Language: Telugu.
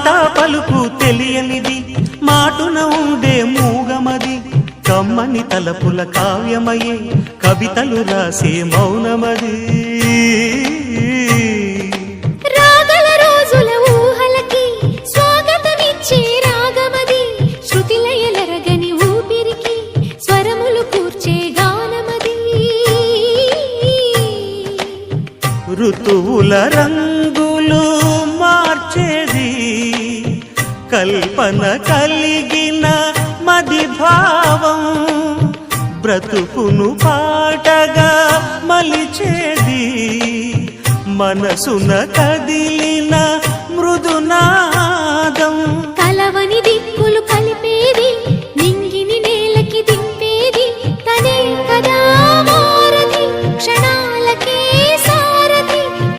మాట పలుకు తెలియనిది మాటున ఉండే మూగమది కమ్మని తలపుల కావ్యమయే కవితలు రాసే మౌనమది రాగల రోజుల ఊహలకి స్వాగతమిచ్చే రాగమది శృతిలయలరగని ఊపిరికి స్వరములు కూర్చే గానమది ఋతువుల రంగులు మార్చేది కల్పన కలిగిన మది భావం బ్రతుకును పాటగా మలిచేది మనసున కదిలిన మృదునాదం కలవనిది